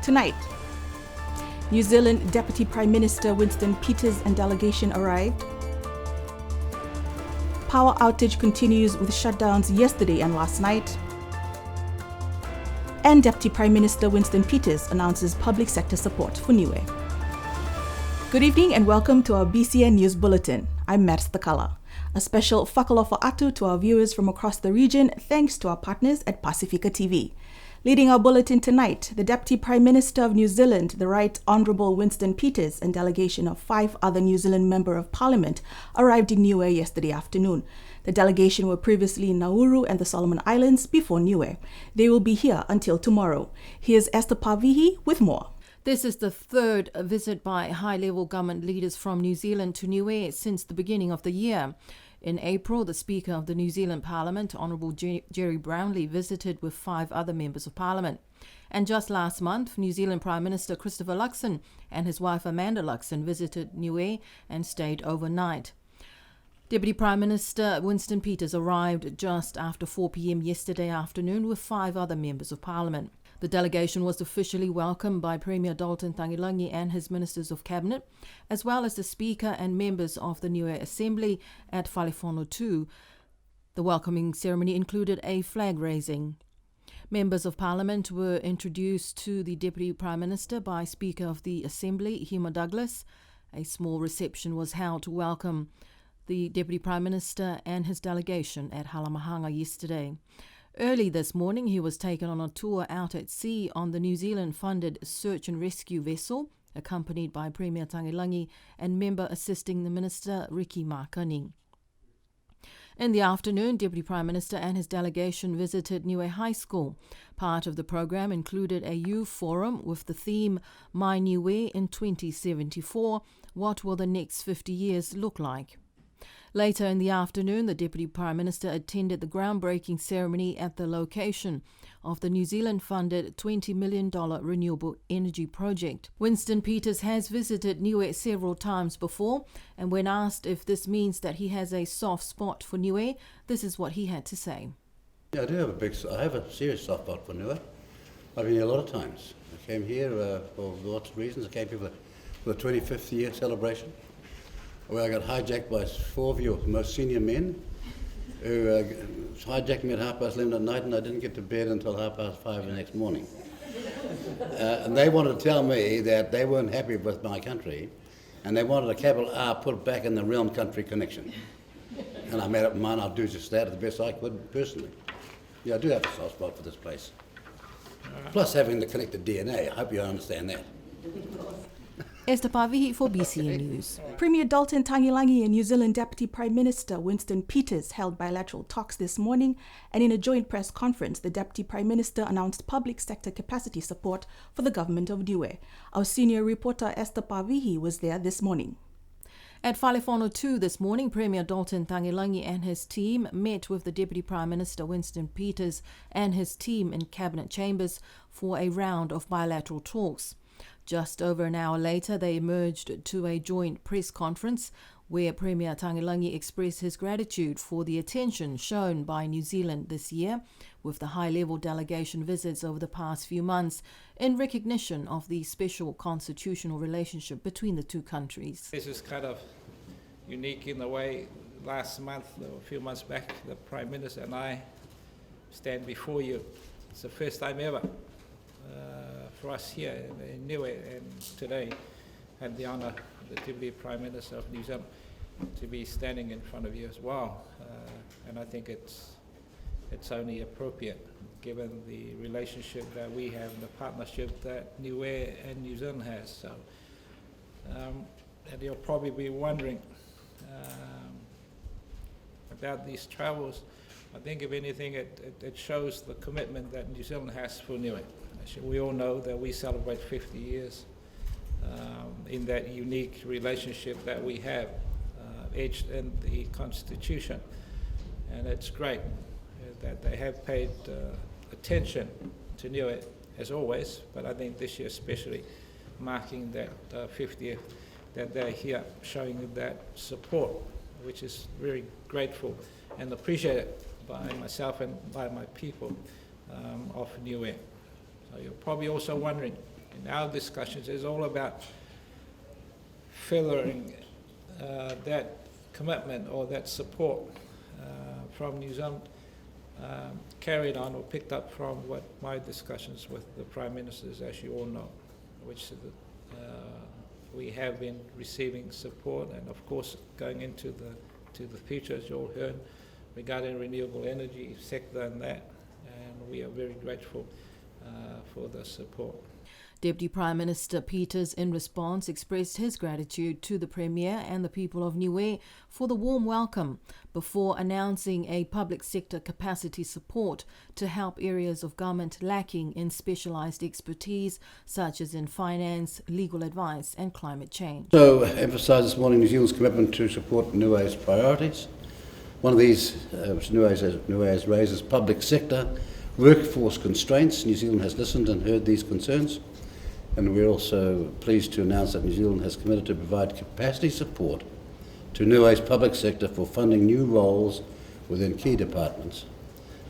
tonight. New Zealand Deputy Prime Minister Winston Peters and delegation arrived. Power outage continues with shutdowns yesterday and last night. And Deputy Prime Minister Winston Peters announces public sector support for Niue. Good evening and welcome to our BCN News Bulletin. I'm Mers Takala. A special whakalofa atu to our viewers from across the region thanks to our partners at Pacifica TV. Leading our bulletin tonight, the Deputy Prime Minister of New Zealand, the Right Honourable Winston Peters, and delegation of 5 other New Zealand Member of Parliament arrived in Niue yesterday afternoon. The delegation were previously in Nauru and the Solomon Islands before Niue. They will be here until tomorrow. Here's Esther Pavihi with more. This is the third visit by high-level government leaders from New Zealand to Niue since the beginning of the year. In April, the Speaker of the New Zealand Parliament, Honourable Jerry Brownlee, visited with 5 other members of Parliament. And just last month, New Zealand Prime Minister Christopher Luxon and his wife Amanda Luxon visited Niue and stayed overnight. Deputy Prime Minister Winston Peters arrived just after 4 p.m. yesterday afternoon with 5 other members of Parliament. The delegation was officially welcomed by Premier Dalton Tangilangi and his Ministers of Cabinet, as well as the Speaker and members of the Niue Assembly at Whaliwhono 2. The welcoming ceremony included a flag raising. Members of Parliament were introduced to the Deputy Prime Minister by Speaker of the Assembly, Hima Douglas. A small reception was held to welcome the Deputy Prime Minister and his delegation at Halamahanga yesterday. Early this morning, he was taken on a tour out at sea on the New Zealand-funded search and rescue vessel, accompanied by Premier Tangilangi and member assisting the Minister, Riki Makani. In the afternoon, Deputy Prime Minister and his delegation visited Niue High School. Part of the program included a youth forum with the theme My Niue in 2074, What Will the Next 50 Years Look Like? Later in the afternoon, the Deputy Prime Minister attended the groundbreaking ceremony at the location of the New Zealand-funded $20 million renewable energy project. Winston Peters has visited Niue several times before, and when asked if this means that he has a soft spot for Niue, this is what he had to say. Yeah, I have a serious soft spot for Niue. I've been here a lot of times. I came here for lots of reasons. I came here for the 25th year celebration, where I got hijacked by 4 of your most senior men who hijacked me at 11:30 at night, and I didn't get to bed until 5:30 the next morning. And they wanted to tell me that they weren't happy with my country, and they wanted a capital R put back in the realm country connection. And I made up my mind I'll do just that the best I could personally. Yeah, I do have a soft spot for this place. Plus having the connected DNA, I hope you understand that. Esther Pavihi for BCN News. Premier Dalton Tangilangi and New Zealand Deputy Prime Minister Winston Peters held bilateral talks this morning, and in a joint press conference, the Deputy Prime Minister announced public sector capacity support for the government of Niue. Our senior reporter Esther Pavihi was there this morning. At Whaliwhono 2 this morning, Premier Dalton Tangilangi and his team met with the Deputy Prime Minister Winston Peters and his team in Cabinet Chambers for a round of bilateral talks. Just over an hour later, they emerged to a joint press conference where Premier Tangilangi expressed his gratitude for the attention shown by New Zealand this year with the high-level delegation visits over the past few months in recognition of the special constitutional relationship between the two countries. This is kind of unique in the way last month, or a few months back, the Prime Minister and I stand before you. It's the first time ever for us here in Niue, and today had the honour, the Deputy Prime Minister of New Zealand, to be standing in front of you as well. And I think it's only appropriate given the relationship that we have and the partnership that Niue and New Zealand has. So, and you'll probably be wondering about these travels. I think if anything, it shows the commitment that New Zealand has for Niue. We all know that we celebrate 50 years in that unique relationship that we have, etched in the Constitution. And it's great that they have paid attention to Niue, as always, but I think this year especially, marking that 50th, that they're here showing that support, which is very grateful and appreciated by myself and by my people of Niue. So you're probably also wondering in our discussions is all about furthering that commitment or that support from New Zealand, carried on or picked up from what my discussions with the Prime Ministers, as you all know, which we have been receiving support, and of course going into the future, as you all heard, regarding renewable energy sector and that, and we are very grateful for the support. Deputy Prime Minister Peters, in response, expressed his gratitude to the Premier and the people of Niue for the warm welcome before announcing a public sector capacity support to help areas of government lacking in specialised expertise, such as in finance, legal advice and climate change. So, emphasise this morning New Zealand's commitment to support Niue's priorities. One of these, which Niue has raised, is public sector workforce constraints. New Zealand has listened and heard these concerns. And we're also pleased to announce that New Zealand has committed to provide capacity support to Niue's public sector for funding new roles within key departments,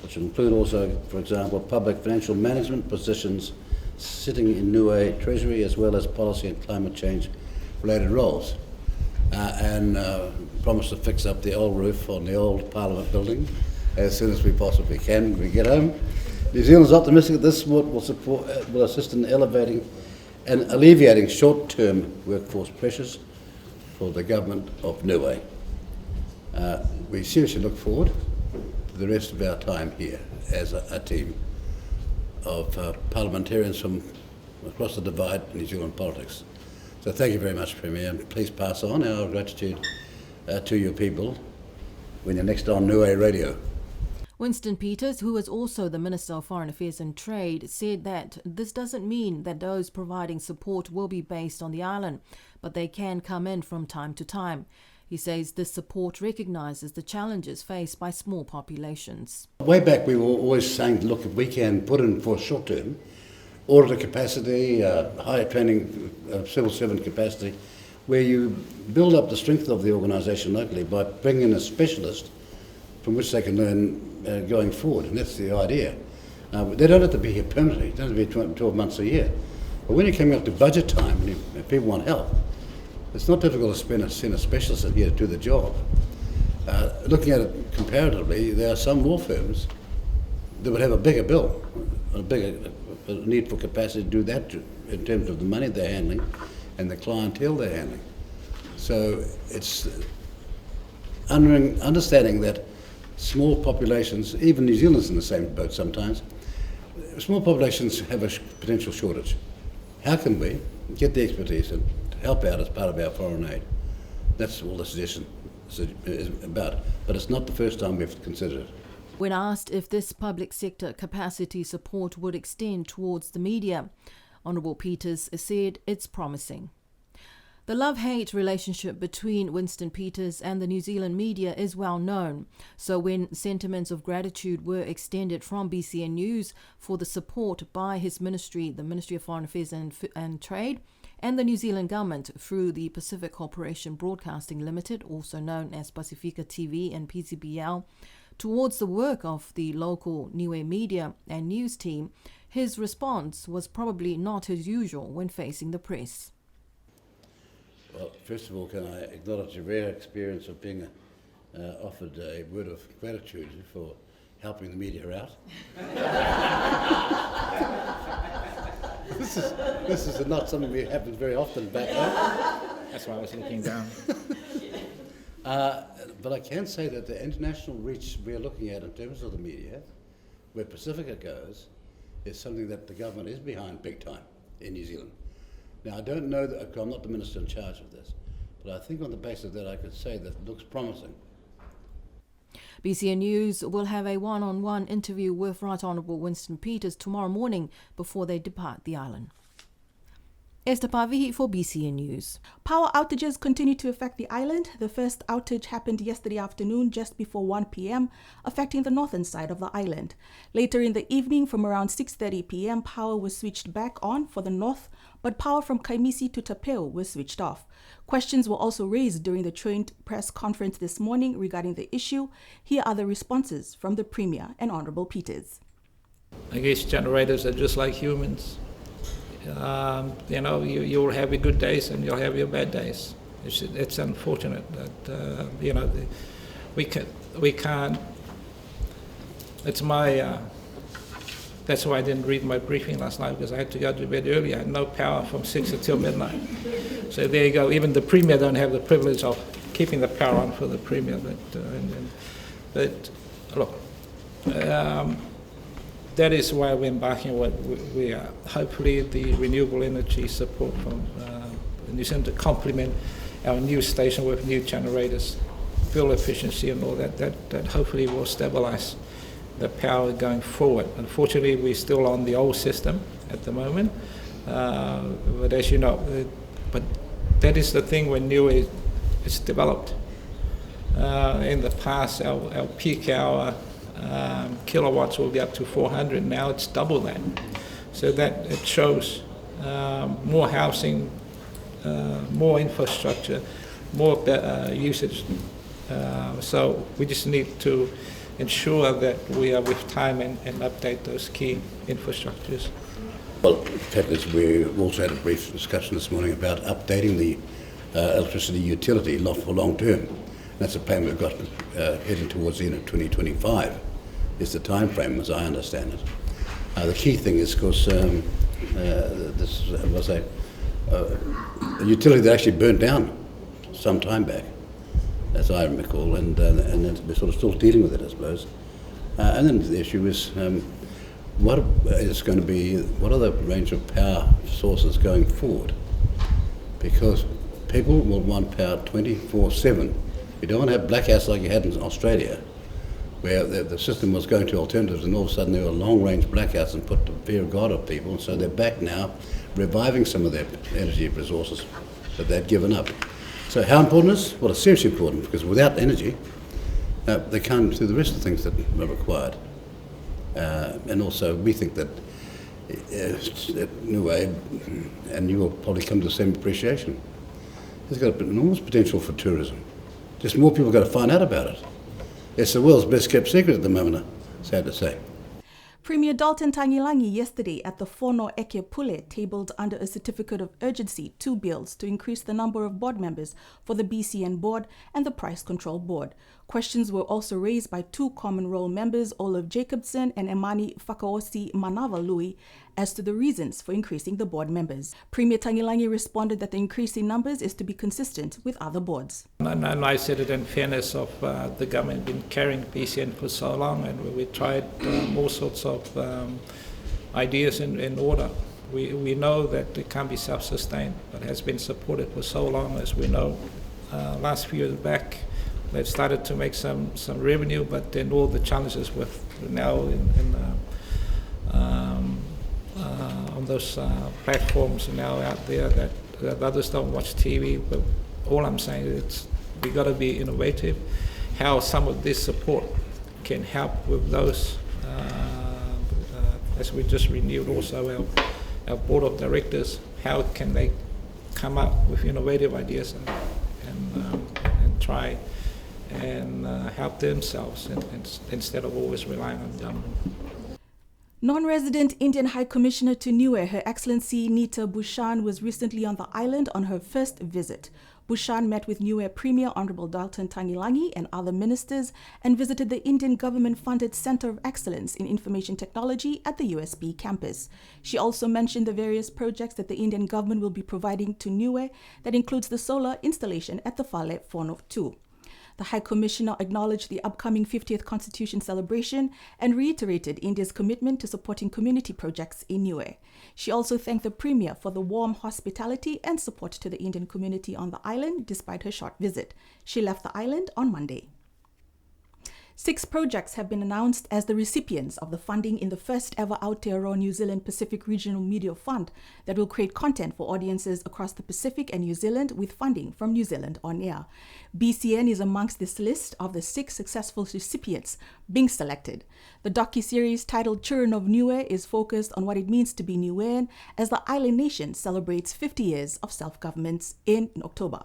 which will include also, for example, public financial management positions sitting in Niue Treasury, as well as policy and climate change related roles. And promise to fix up the old roof on the old Parliament building as soon as we possibly can when we get home. New Zealand is optimistic that this support will assist in elevating and alleviating short-term workforce pressures for the government of Niue. We seriously look forward to the rest of our time here as a team of parliamentarians from across the divide in New Zealand politics. So thank you very much, Premier, and please pass on our gratitude to your people when you're next on Niue Radio. Winston Peters, who is also the Minister of Foreign Affairs and Trade, said that this doesn't mean that those providing support will be based on the island, but they can come in from time to time. He says this support recognises the challenges faced by small populations. Way back we were always saying, look, if we can put in for short term, auditor capacity, higher training, civil servant capacity, where you build up the strength of the organisation locally by bringing in a specialist from which they can learn going forward, and that's the idea. They don't have to be here permanently, it doesn't have to be 12 months a year. But when you're coming up to budget time, and if people want help, it's not difficult to send a specialist in here to do the job. Looking at it comparatively, there are some law firms that would have a bigger bill, a bigger need for capacity to do that in terms of the money they're handling and the clientele they're handling. So it's understanding that small populations, even New Zealand's in the same boat sometimes, small populations have a potential shortage. How can we get the expertise and help out as part of our foreign aid? That's all the suggestion is about, but it's not the first time we've considered it. When asked if this public sector capacity support would extend towards the media, Honourable Peters said it's promising. The love-hate relationship between Winston Peters and the New Zealand media is well known, so when sentiments of gratitude were extended from BCN News for the support by his ministry, the Ministry of Foreign Affairs and Trade, and the New Zealand government through the Pacific Corporation Broadcasting Limited, also known as Pacifica TV and PCBL, towards the work of the local Niue media and news team, his response was probably not as usual when facing the press. Well, first of all, can I acknowledge a rare experience of being offered a word of gratitude for helping the media out. This is not something that happens very often back home. That's why I was looking down. But I can say that the international reach we're looking at in terms of the media, where Pacifica goes, is something that the government is behind big time in New Zealand. Now, I don't know that, I'm not the minister in charge of this, but I think on the basis of that I could say that it looks promising. BCN News will have a one-on-one interview with Right Honourable Winston Peters tomorrow morning before they depart the island. Esther Pavihi for BCN News. Power outages continue to affect the island. The first outage happened yesterday afternoon just before 1 p.m, affecting the northern side of the island. Later in the evening, from around 6:30 p.m, power was switched back on for the north, but power from Kaimisi to Tapeo was switched off. Questions were also raised during the joint press conference this morning regarding the issue. Here are the responses from the Premier and Honourable Peters. I guess generators are just like humans. You'll have your good days and you'll have your bad days. It's unfortunate that we can't. It's my. That's why I didn't read my briefing last night, because I had to go to bed early. I had no power from 6 until midnight. So there you go. Even the Premier don't have the privilege of keeping the power on for the Premier. But look, that is why we're embarking on what we are. Hopefully the renewable energy support from New Zealand to complement our new station with new generators, fuel efficiency and all that hopefully will stabilise the power going forward. Unfortunately, we're still on the old system at the moment, but as you know, but that is the thing when Niue is developed. In the past, our peak hour kilowatts will be up to 400. Now it's double that. So that it shows more housing, more infrastructure, more usage. So we just need to ensure that we are with time and update those key infrastructures. Well, in fact, we also had a brief discussion this morning about updating the electricity utility for long term. That's a plan we've got heading towards the end of 2025 is the time frame, as I understand it. The key thing is, of course, this was a utility that actually burnt down some time back, as I recall, and we're sort of still dealing with it, I suppose. And then the issue is what is going to be, what are the range of power sources going forward? Because people will want power 24/7. You don't want to have blackouts like you had in Australia, where the system was going to alternatives, and all of a sudden there were long-range blackouts and put the fear of God of people. So they're back now, reviving some of their energy resources that they'd given up. So how important is it? Well, it's seriously important, because without energy, they can't do the rest of the things that are required. And also, we think that in a way, and you will probably come to the same appreciation, it's got an enormous potential for tourism. Just more people got to find out about it. It's the world's best kept secret at the moment, sad to say. Premier Dalton Tangilangi yesterday at the Fono Eke Pule tabled under a certificate of urgency 2 bills to increase the number of board members for the BCN Board and the Price Control Board. Questions were also raised by 2 common role members, Olive Jacobson and Emani Fakaosi Manavalui, as to the reasons for increasing the board members. Premier Tangilangi responded that the increase in numbers is to be consistent with other boards. And I said it in fairness of the government been carrying BCN for so long, and we tried all sorts of ideas in order. We know that it can't be self-sustained, but has been supported for so long, as we know. Last few years back, they've started to make some revenue, but then all the challenges with now on those platforms now out there that others don't watch TV. But all I'm saying is we got to be innovative. How some of this support can help with those, as we just renewed also our board of directors. How can they come up with innovative ideas and try and help themselves instead of always relying on government. Non-resident Indian High Commissioner to Niue, Her Excellency Nita Bhushan, was recently on the island on her first visit. Bhushan met with Niue Premier Honorable Dalton Tangilangi and other ministers and visited the Indian government-funded Centre of Excellence in Information Technology at the USB campus. She also mentioned the various projects that the Indian government will be providing to Niue, that includes the solar installation at the Fale Fono 2. The High Commissioner acknowledged the upcoming 50th Constitution celebration and reiterated India's commitment to supporting community projects in Niue. She also thanked the Premier for the warm hospitality and support to the Indian community on the island despite her short visit. She left the island on Monday. 6 projects have been announced as the recipients of the funding in the first ever Aotearoa New Zealand Pacific Regional Media Fund that will create content for audiences across the Pacific and New Zealand with funding from New Zealand On Air. BCN is amongst this list of the 6 successful recipients being selected. The docuseries titled Children of Niue is focused on what it means to be Niuean as the island nation celebrates 50 years of self-governance in October.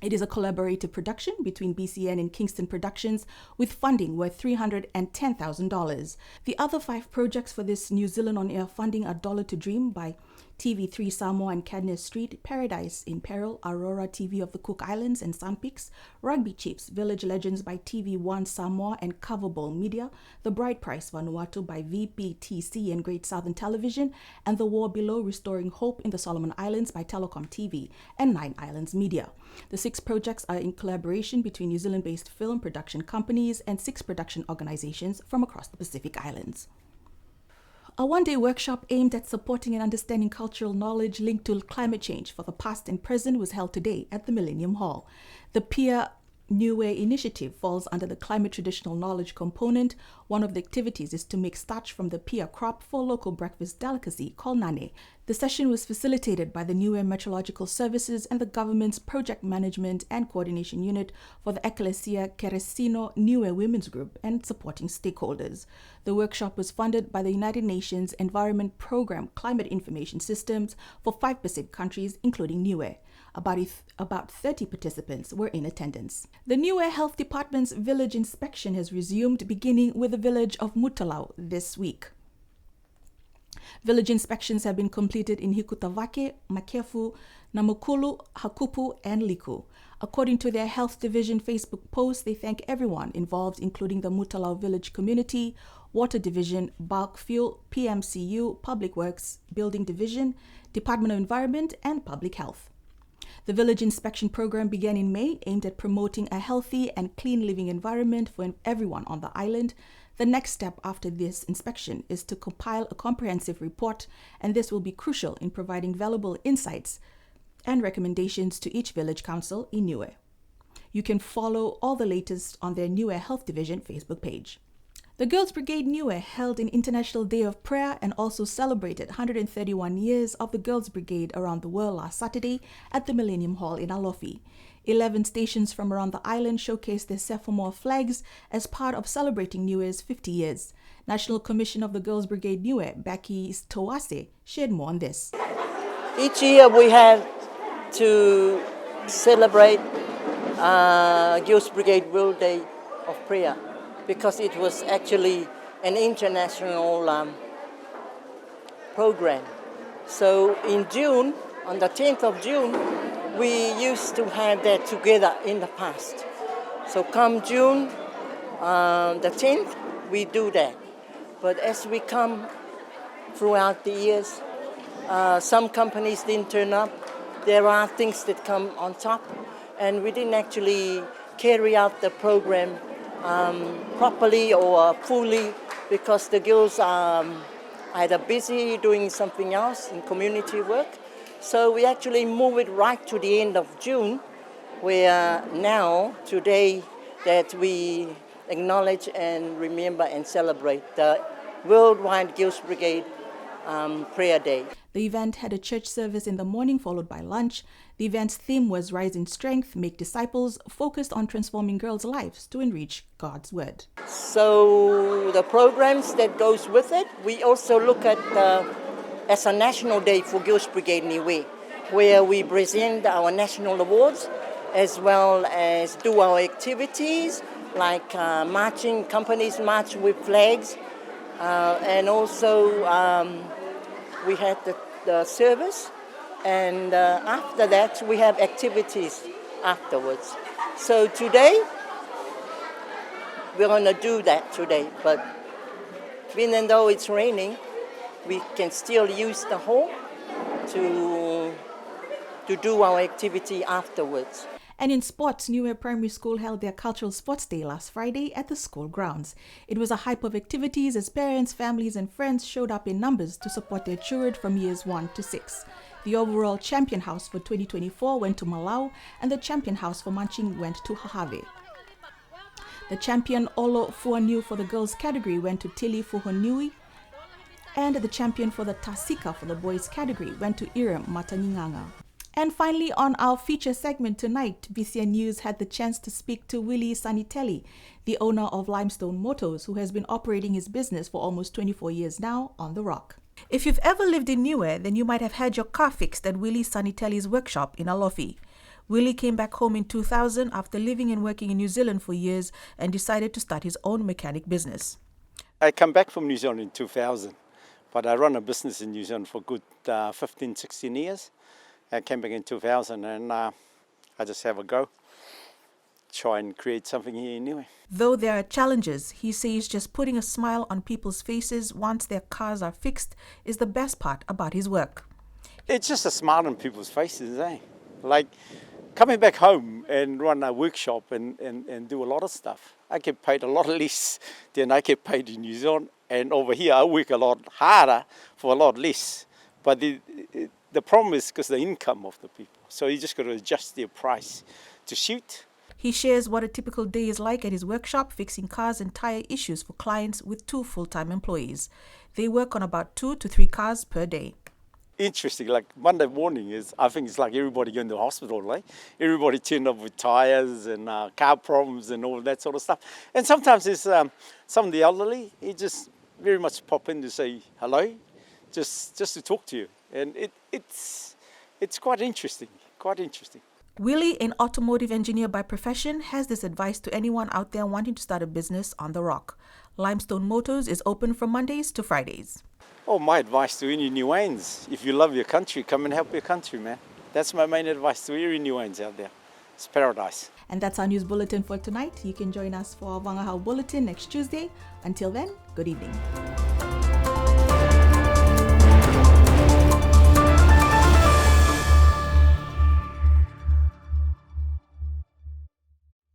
It is a collaborative production between BCN and Kingston Productions with funding worth $310,000. The other 5 projects for this New Zealand On Air funding are Dollar to Dream by TV3 Samoa and Cadnes Street, Paradise in Peril, Aurora TV of the Cook Islands and Sun Peaks, Rugby Chiefs, Village Legends by TV1 Samoa and Coverball Media, The Bride Price Vanuatu by VPTC and Great Southern Television, and The War Below Restoring Hope in the Solomon Islands by Telecom TV and Nine Islands Media. The 6 projects are in collaboration between New Zealand-based film production companies and 6 production organizations from across the Pacific Islands. A one-day workshop aimed at supporting and understanding cultural knowledge linked to climate change for the past and present was held today at the Millennium Hall. The Pia Niue initiative falls under the climate traditional knowledge component. One of the activities is to make starch from the pia crop for a local breakfast delicacy called nane. The session was facilitated by the Niue Meteorological Services and the government's Project Management and Coordination Unit for the Ecclesia Keresino Niue Women's Group and supporting stakeholders. The workshop was funded by the United Nations Environment Programme Climate Information Systems for 5 Pacific countries, including Niue. About 30 participants were in attendance. The Niue Health Department's village inspection has resumed, beginning with the village of Mutalau this week. Village inspections have been completed in Hikutavake, Makefu, Namukulu, Hakupu, and Liku. According to their Health Division Facebook post, they thank everyone involved, including the Mutalau Village Community, Water Division, Bulk Fuel, PMCU, Public Works, Building Division, Department of Environment, and Public Health. The village inspection program began in May, aimed at promoting a healthy and clean living environment for everyone on the island. The next step after this inspection is to compile a comprehensive report, and this will be crucial in providing valuable insights and recommendations to each village council in Niue. You can follow all the latest on their Niue Health Division Facebook page. The Girls Brigade Niue held an International Day of Prayer and also celebrated 131 years of the Girls Brigade around the world last Saturday at the Millennium Hall in Alofi. 11 stations from around the island showcased their Sephomore flags as part of celebrating Niue's 50 years. National Commission of the Girls Brigade Niue, Becky Toase, shared more on this. Each year we have to celebrate Girls Brigade World Day of Prayer, because it was actually an international program. So in June, on the 10th of June, we used to have that together in the past. So come June the 10th, we do that. But as we come throughout the years, some companies didn't turn up. There are things that come on top, and we didn't actually carry out the program properly or fully, because the girls are either busy doing something else in community work. So we actually move it right to the end of June, where now, today, that we acknowledge and remember and celebrate the Worldwide Girls Brigade Prayer Day. The event had a church service in the morning followed by lunch. The event's theme was Rise in Strength, Make Disciples, focused on transforming girls' lives to enrich God's Word. So the programs that goes with it, we also look at as a national day for Girls Brigade Niue, where we present our national awards as well as do our activities like marching, companies march with flags, and also we had the service, and after that we have activities afterwards. So today, we're going to do that today, but even though it's raining, we can still use the hall to do our activity afterwards. And in sports, Niue Primary School held their Cultural Sports Day last Friday at the school grounds. It was a hype of activities as parents, families, and friends showed up in numbers to support their children from years 1 to 6. The overall champion house for 2024 went to Malau, and the champion house for Manching went to Hahave. The champion Olo Fuaniu for the girls category went to Tili Fuhonui, and the champion for the Tasika for the boys category went to Iram Mataninganga. And finally, on our feature segment tonight, BCN News had the chance to speak to Willie Sanitelli, the owner of Limestone Motors, who has been operating his business for almost 24 years now on the Rock. If you've ever lived in Niue, then you might have had your car fixed at Willie Sanitelli's workshop in Alofi. Willie came back home in 2000 after living and working in New Zealand for years and decided to start his own mechanic business. I come back from New Zealand in 2000 But I run a business in New Zealand for good 15, 16 years. I came back in 2000 and I just have a go. Try and create something here in Niue. Though there are challenges, he says just putting a smile on people's faces once their cars are fixed is the best part about his work. It's just a smile on people's faces, eh? Like coming back home and run a workshop and do a lot of stuff. I get paid a lot less than I get paid in New Zealand. And over here, I work a lot harder for a lot less. But the problem is because the income of the people. So you just got to adjust their price to suit. He shares what a typical day is like at his workshop, fixing cars and tire issues for clients with 2 full-time employees. They work on about 2 to 3 cars per day. Interesting, like Monday morning I think it's like everybody going to the hospital, right? Everybody turned up with tires and car problems and all that sort of stuff. And sometimes there's some of the elderly, he just very much pop in to say hello, just to talk to you. And it's quite interesting, Willie, an automotive engineer by profession, has this advice to anyone out there wanting to start a business on the Rock. Limestone Motors is open from Mondays to Fridays. Oh, my advice to any Niueans, if you love your country, come and help your country, man. That's my main advice to every Niueans out there. It's paradise. And that's our news bulletin for tonight. You can join us for our Wangahau Bulletin next Tuesday. Until then, good evening.